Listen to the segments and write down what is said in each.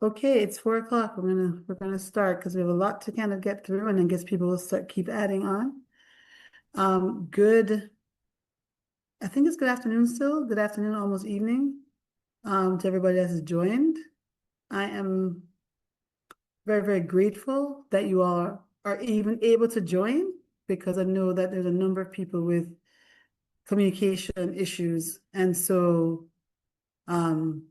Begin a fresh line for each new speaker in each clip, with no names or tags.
Okay, it's 4 o'clock. We're gonna start because we have a lot to kind of get through, and I guess people will start keep adding on. Good. I think it's good afternoon still. Good afternoon, almost evening. To everybody that has joined. I am very, very grateful that you all are even able to join because I know that there's a number of people with communication issues, and so um,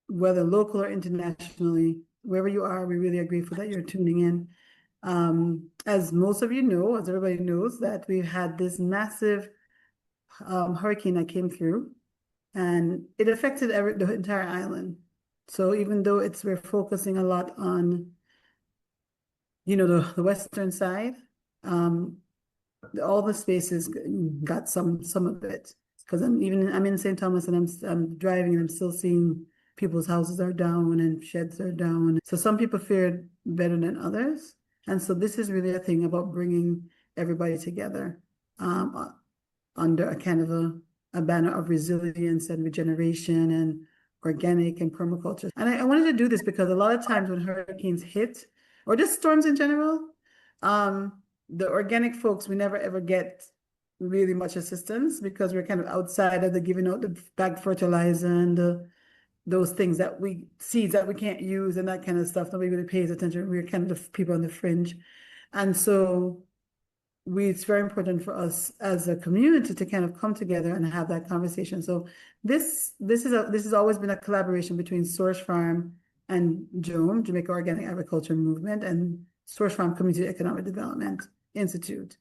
whether local or internationally, wherever you are, we really are grateful that you're tuning in. As most of you know, as everybody knows, that we've had this massive hurricane that came through, and it affected the entire island. So even though we're focusing a lot on, the western side, um, all the spaces got some of it. Because I'm in St. Thomas and I'm driving and I'm still seeing people's houses are down and sheds are down. So some people fared better than others. And so this is really a thing about bringing everybody together under a kind of a banner of resilience and regeneration and organic and permaculture. And I wanted to do this because a lot of times when hurricanes hit, or just storms in general, the organic folks, we never ever get really much assistance because we're kind of outside of the giving out the bagged fertilizer and those things seeds that we can't use and that kind of stuff. Nobody really pays attention. We're kind of the people on the fringe. And so it's very important for us as a community to kind of come together and have that conversation. So this has always been a collaboration between Source Farm and JOM, Jamaica Organic Agriculture Movement, and Source Farm Community Economic Development Institute.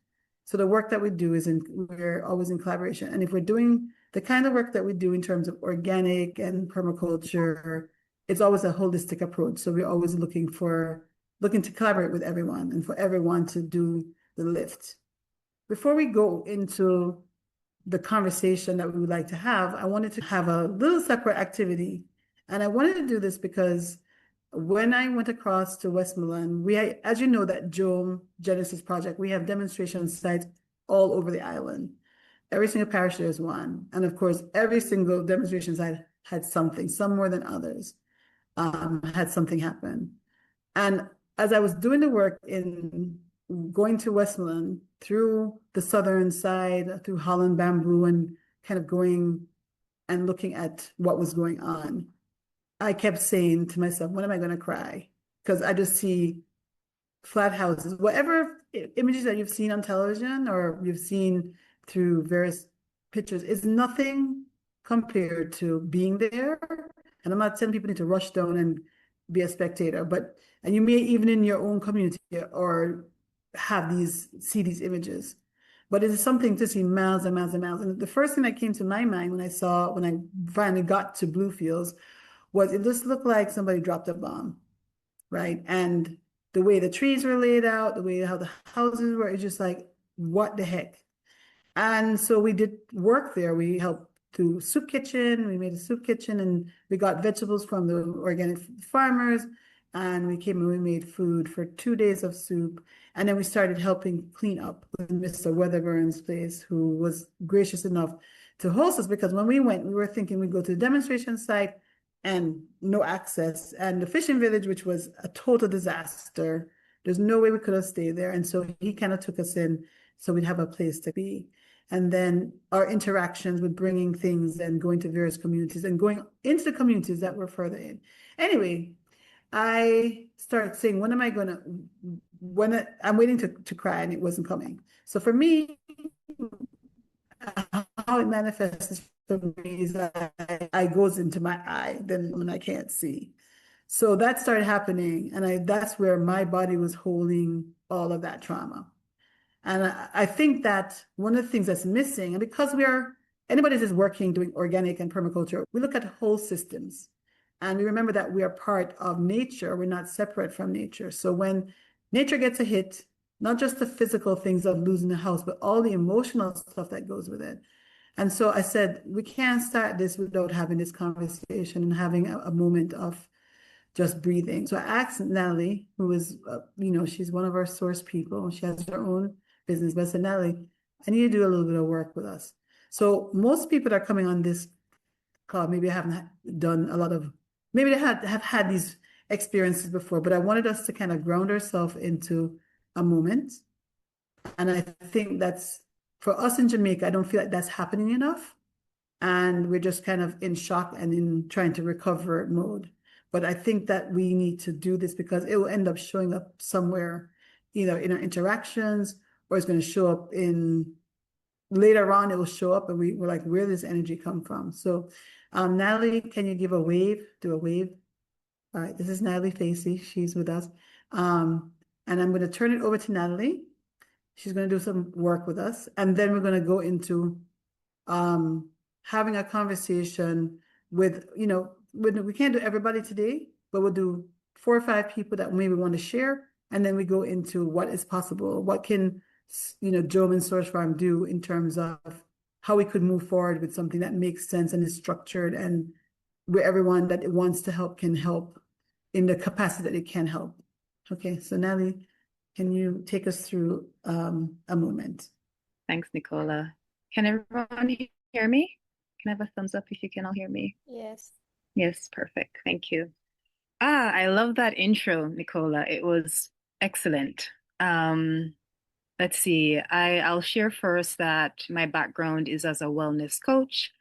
So the work that we do we're always in collaboration. And if we're doing the kind of work that we do in terms of organic and permaculture, it's always a holistic approach. So we're always looking to collaborate with everyone and for everyone to do the lift. Before we go into the conversation that we would like to have, I wanted to have a little separate activity. And I wanted to do this because when I went across to Westmoreland, as you know, that JOM Genesis Project, we have demonstration sites all over the island. Every single parish there is one. And of course, every single demonstration site had something, some more than others, had something happen. And as I was doing the work in going to Westmoreland through the southern side, through Holland Bamboo, and kind of going and looking at what was going on, I kept saying to myself, when am I going to cry? Because I just see flat houses, whatever images that you've seen on television or you've seen through various pictures is nothing compared to being there. And I'm not saying people need to rush down and be a spectator, and you may even in your own community or see these images, but it is something to see miles and miles and miles. And the first thing that came to my mind when I finally got to Bluefields was it just looked like somebody dropped a bomb, right? And the way the trees were laid out, the way how the houses were, it's just like, what the heck? And so we did work there. We helped to soup kitchen. We made a soup kitchen and we got vegetables from the organic farmers. And we came and we made food for 2 days of soup. And then we started helping clean up with Mr. Weatherburn's place, who was gracious enough to host us because when we went, we were thinking we'd go to the demonstration site and no access. And the fishing village, which was a total disaster. There's no way we could have stayed there. And so he kind of took us in so we'd have a place to be. And then our interactions with bringing things and going to various communities and going into the communities that were further in. Anyway, I started saying, when I'm waiting to cry, and it wasn't coming. So for me, how it manifests for me is that I goes into my eye, then when I can't see. So that started happening, and that's where my body was holding all of that trauma. And I think that one of the things that's missing, and because anybody that's working doing organic and permaculture, we look at whole systems. And we remember that we are part of nature. We're not separate from nature. So when nature gets a hit, not just the physical things of losing the house, but all the emotional stuff that goes with it. And so I said, we can't start this without having this conversation and having a moment of just breathing. So I asked Natalee, who is, she's one of our source people. She has her own business, but I said, Natalee, I need to do a little bit of work with us. So most people that are coming on this call maybe haven't done a lot of, maybe they have had these experiences before, but I wanted us to kind of ground ourselves into a moment. And I think that's for us in Jamaica, I don't feel like that's happening enough. And we're just kind of in shock and in trying to recover mode. But I think that we need to do this because it will end up showing up somewhere, either in our interactions or it's going to show up in later on, it will show up and we're like, where does energy come from? So, Natalee, can you give a wave? Do a wave. All right, this is Natalee Facey. She's with us. And I'm going to turn it over to Natalee. She's going to do some work with us. And then we're going to go into um, having a conversation with, we can't do everybody today, but we'll do 4 or 5 people that maybe want to share. And then we go into what is possible. What can, Joe and Source Farm do in terms of how we could move forward with something that makes sense and is structured and where everyone that wants to help can help in the capacity that it can help. Okay, so Natalee, can you take us through a moment?
Thanks, Nicola. Can everyone hear me? Can I have a thumbs up if you can all hear me?
Yes.
Yes, perfect. Thank you. I love that intro, Nicola. It was excellent. Let's see. I'll share first that my background is as a wellness coach.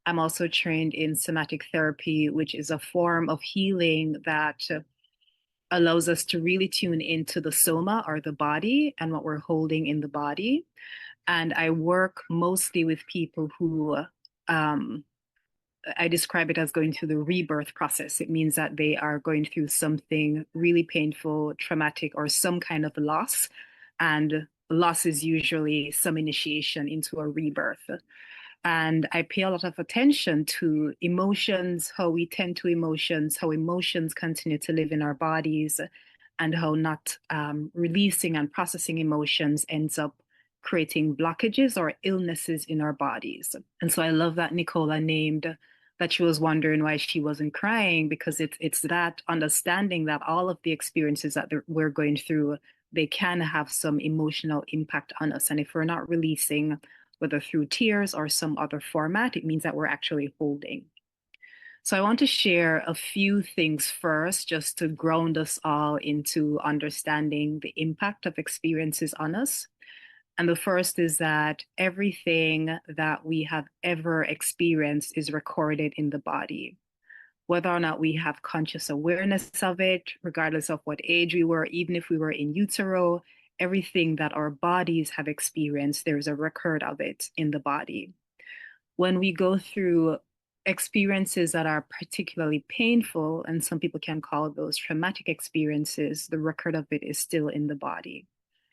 I'm also trained in somatic therapy, which is a form of healing that allows us to really tune into the soma or the body and what we're holding in the body. And I work mostly with people who I describe it as going through the rebirth process. It means that they are going through something really painful, traumatic, or some kind of loss. And loss is usually some initiation into a rebirth. And I pay a lot of attention to emotions, how we tend to emotions, how emotions continue to live in our bodies, and how not releasing and processing emotions ends up creating blockages or illnesses in our bodies. And so I love that Nicola named that she was wondering why she wasn't crying, because it's that understanding that all of the experiences that we're going through, they can have some emotional impact on us. And if we're not releasing, whether through tears or some other format, it means that we're actually holding. So I want to share a few things first, just to ground us all into understanding the impact of experiences on us. And the first is that everything that we have ever experienced is recorded in the body. Whether or not we have conscious awareness of it, regardless of what age we were, even if we were in utero, everything that our bodies have experienced, there's a record of it in the body. When we go through experiences that are particularly painful, and some people can call those traumatic experiences, the record of it is still in the body.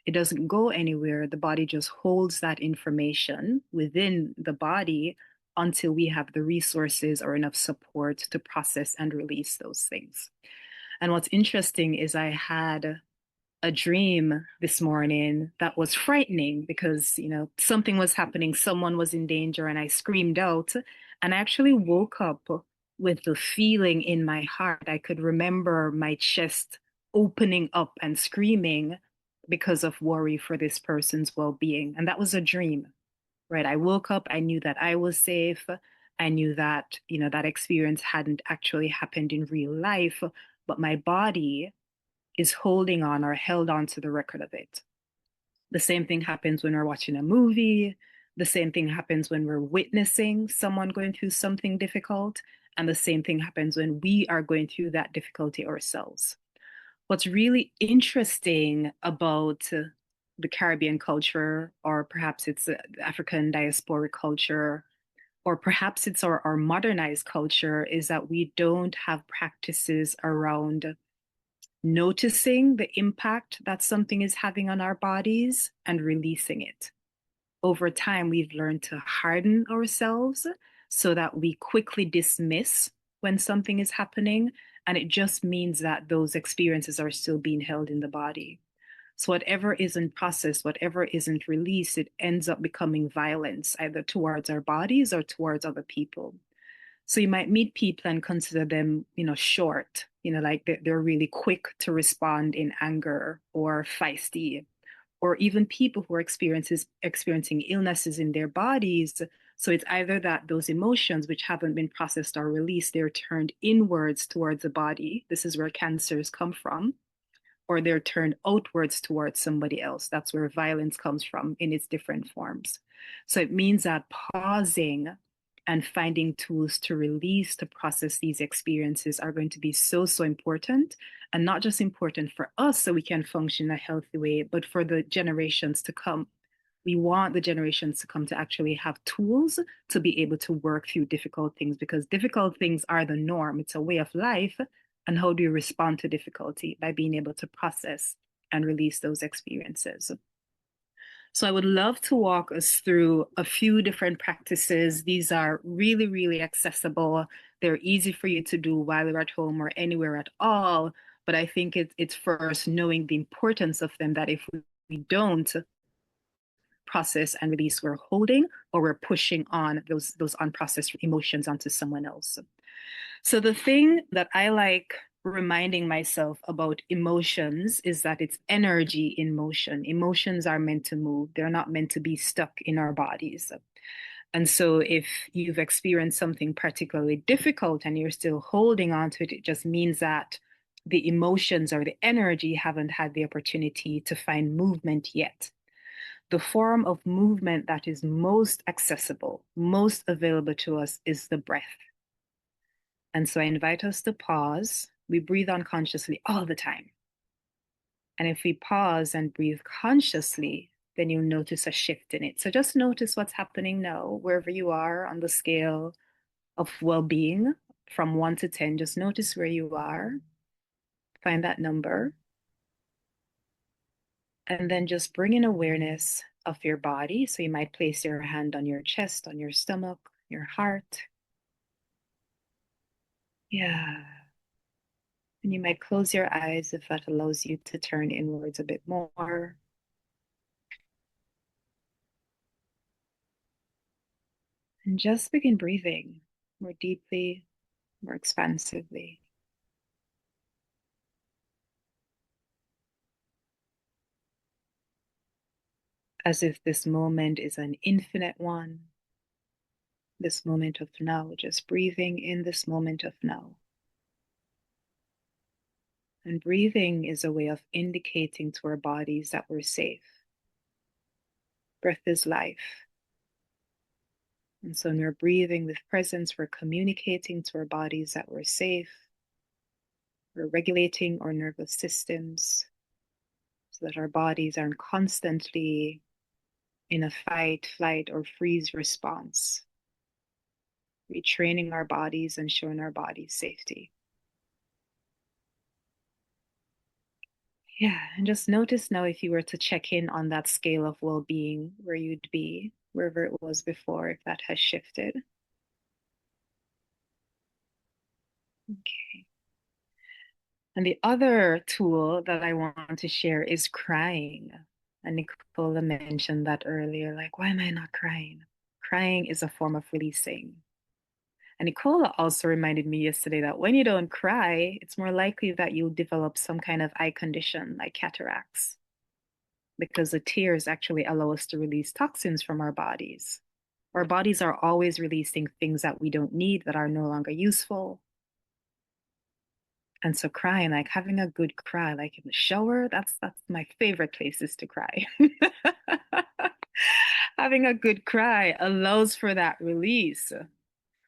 It doesn't go anywhere. The body just holds that information within the body until we have the resources or enough support to process and release those things. And what's interesting is I had a dream this morning that was frightening because, something was happening, someone was in danger, and I screamed out. And I actually woke up with the feeling in my heart. I could remember my chest opening up and screaming because of worry for this person's well-being. And that was a dream, right? I woke up, I knew that I was safe. I knew that, that experience hadn't actually happened in real life, but my body is holding on or held on to the record of it. The same thing happens when we're watching a movie. The same thing happens when we're witnessing someone going through something difficult. And the same thing happens when we are going through that difficulty ourselves. What's really interesting about the Caribbean culture, or perhaps it's the African diasporic culture, or perhaps it's our modernized culture, is that we don't have practices around noticing the impact that something is having on our bodies and releasing it. Over time, we've learned to harden ourselves so that we quickly dismiss when something is happening. And it just means that those experiences are still being held in the body. So whatever isn't processed, whatever isn't released, it ends up becoming violence, either towards our bodies or towards other people. So you might meet people and consider them, short, like they're really quick to respond in anger or feisty, or even people who are experiencing illnesses in their bodies, So it's either that those emotions which haven't been processed or released, they're turned inwards towards the body. This is where cancers come from, or they're turned outwards towards somebody else. That's where violence comes from in its different forms. So it means that pausing and finding tools to release, to process these experiences are going to be so, so important. And not just important for us so we can function in a healthy way, but for the generations to come. We want the generations to come to actually have tools to be able to work through difficult things, because difficult things are the norm. It's a way of life. And how do you respond to difficulty? By being able to process and release those experiences. So I would love to walk us through a few different practices. These are really, really accessible. They're easy for you to do while you're at home or anywhere at all. But I think it's first knowing the importance of them, that if we don't process and release, we're holding or we're pushing on those unprocessed emotions onto someone else. So the thing that I like reminding myself about emotions is that it's energy in motion. Emotions are meant to move. They're not meant to be stuck in our bodies. And so if you've experienced something particularly difficult and you're still holding on to it, it just means that the emotions or the energy haven't had the opportunity to find movement yet. The form of movement that is most accessible, most available to us is the breath. And so I invite us to pause. We breathe unconsciously all the time. And if we pause and breathe consciously, then you'll notice a shift in it. So just notice what's happening now, wherever you are on the scale of well-being from 1 to 10. Just notice where you are. Find that number. And then just bring in awareness of your body. So you might place your hand on your chest, on your stomach, your heart. Yeah. And you might close your eyes if that allows you to turn inwards a bit more. And just begin breathing more deeply, more expansively. As if this moment is an infinite one. This moment of now, just breathing in this moment of now. And breathing is a way of indicating to our bodies that we're safe. Breath is life. And so when we're breathing with presence, we're communicating to our bodies that we're safe. We're regulating our nervous systems so that our bodies aren't constantly in a fight, flight, or freeze response. Retraining our bodies and showing our bodies safety. Yeah, and just notice now if you were to check in on that scale of well-being, where you'd be, wherever it was before, if that has shifted. Okay. And the other tool that I want to share is crying. And Nicola mentioned that earlier, like, why am I not crying? Crying is a form of releasing. And Nicola also reminded me yesterday that when you don't cry, it's more likely that you'll develop some kind of eye condition like cataracts, because the tears actually allow us to release toxins from our bodies. Our bodies are always releasing things that we don't need, that are no longer useful. And so crying, like having a good cry, like in the shower, that's my favorite places to cry. Having a good cry allows for that release.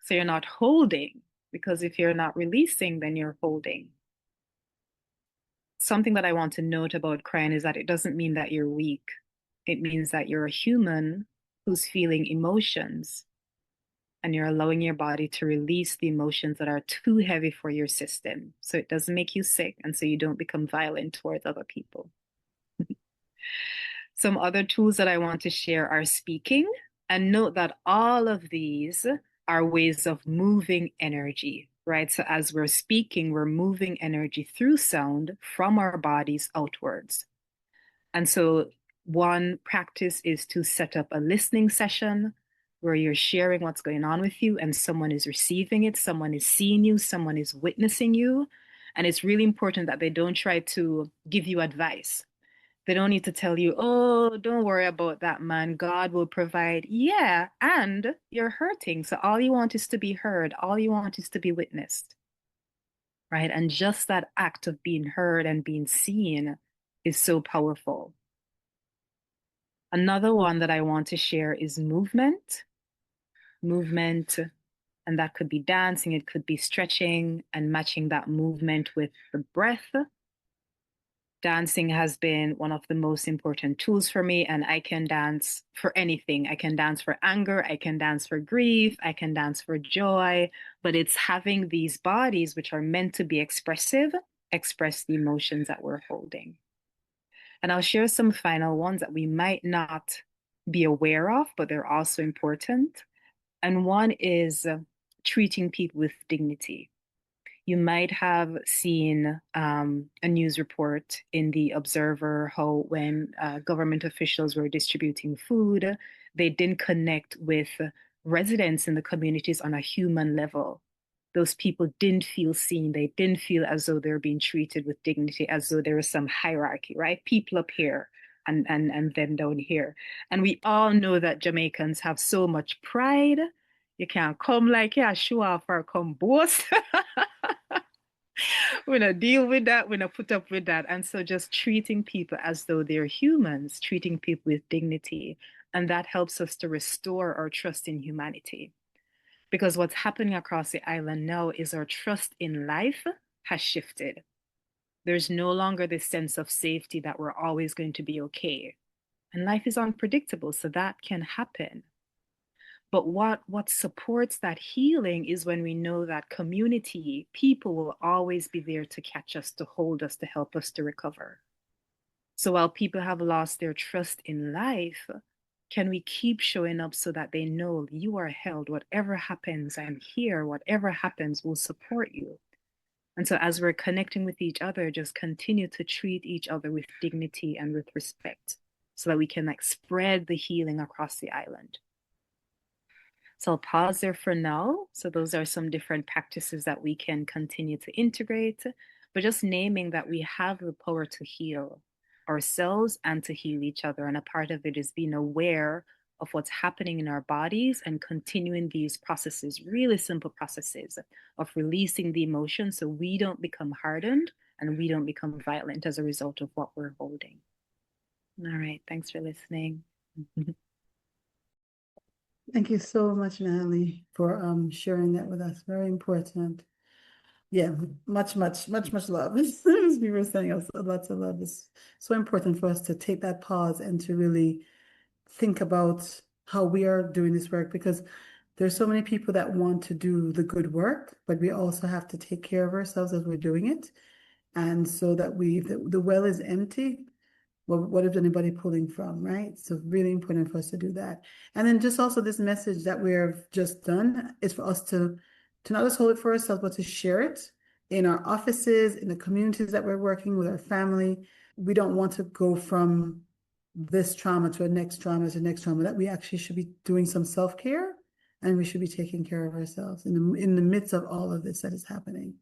So you're not holding, because if you're not releasing, then you're holding. Something that I want to note about crying is that it doesn't mean that you're weak. It means that you're a human who's feeling emotions, and you're allowing your body to release the emotions that are too heavy for your system. So it doesn't make you sick, and so you don't become violent towards other people. Some other tools that I want to share are speaking, and note that all of these are ways of moving energy, right? So as we're speaking, we're moving energy through sound from our bodies outwards. And so one practice is to set up a listening session where you're sharing what's going on with you and someone is receiving it, someone is seeing you, someone is witnessing you. And it's really important that they don't try to give you advice. They don't need to tell you, oh, don't worry about that, man. God will provide. Yeah, and you're hurting. So all you want is to be heard. All you want is to be witnessed, right? And just that act of being heard and being seen is so powerful. Another one that I want to share is movement. Movement, and that could be dancing, it could be stretching and matching that movement with the breath. Dancing has been one of the most important tools for me, and I can dance for anything. I can dance for anger, I can dance for grief, I can dance for joy, but it's having these bodies which are meant to be expressive, express the emotions that we're holding. And I'll share some final ones that we might not be aware of, but they're also important. And one is treating people with dignity. You might have seen a news report in the Observer how when government officials were distributing food, they didn't connect with residents in the communities on a human level. Those people didn't feel seen. They didn't feel as though they're being treated with dignity, as though there was some hierarchy, right? People up here and them down here. And we all know that Jamaicans have so much pride. You can't come like, yeah, show off or come boast. We don't deal with that. We don't put up with that. And so just treating people as though they're humans, treating people with dignity. And that helps us to restore our trust in humanity. Because what's happening across the island now is our trust in life has shifted. There's no longer this sense of safety that we're always going to be okay. And life is unpredictable, so that can happen. But what supports that healing is when we know that community, people will always be there to catch us, to hold us, to help us to recover. So while people have lost their trust in life, can we keep showing up so that they know you are held? Whatever happens, I'm here. Whatever happens, we'll support you. And so as we're connecting with each other, just continue to treat each other with dignity and with respect so that we can like spread the healing across the island. So I'll pause there for now. So those are some different practices that we can continue to integrate, but just naming that we have the power to heal ourselves and to heal each other. And a part of it is being aware of what's happening in our bodies and continuing these processes, really simple processes of releasing the emotion so we don't become hardened and we don't become violent as a result of what we're holding. All right, thanks for listening.
Thank you so much, Natalee, for sharing that with us. Very important. Yeah, much love. As we were saying, also lots of love. It's so important for us to take that pause and to really think about how we are doing this work, because there's so many people that want to do the good work, but we also have to take care of ourselves as we're doing it. And so that the well is empty, well, what is anybody pulling from, right? So really important for us to do that. And then just also this message that we've just done is for us to not just hold it for ourselves, but to share it in our offices, in the communities that we're working with, our family. We don't want to go from this trauma to a next trauma to next trauma, that we actually should be doing some self-care and we should be taking care of ourselves in the midst of all of this that is happening.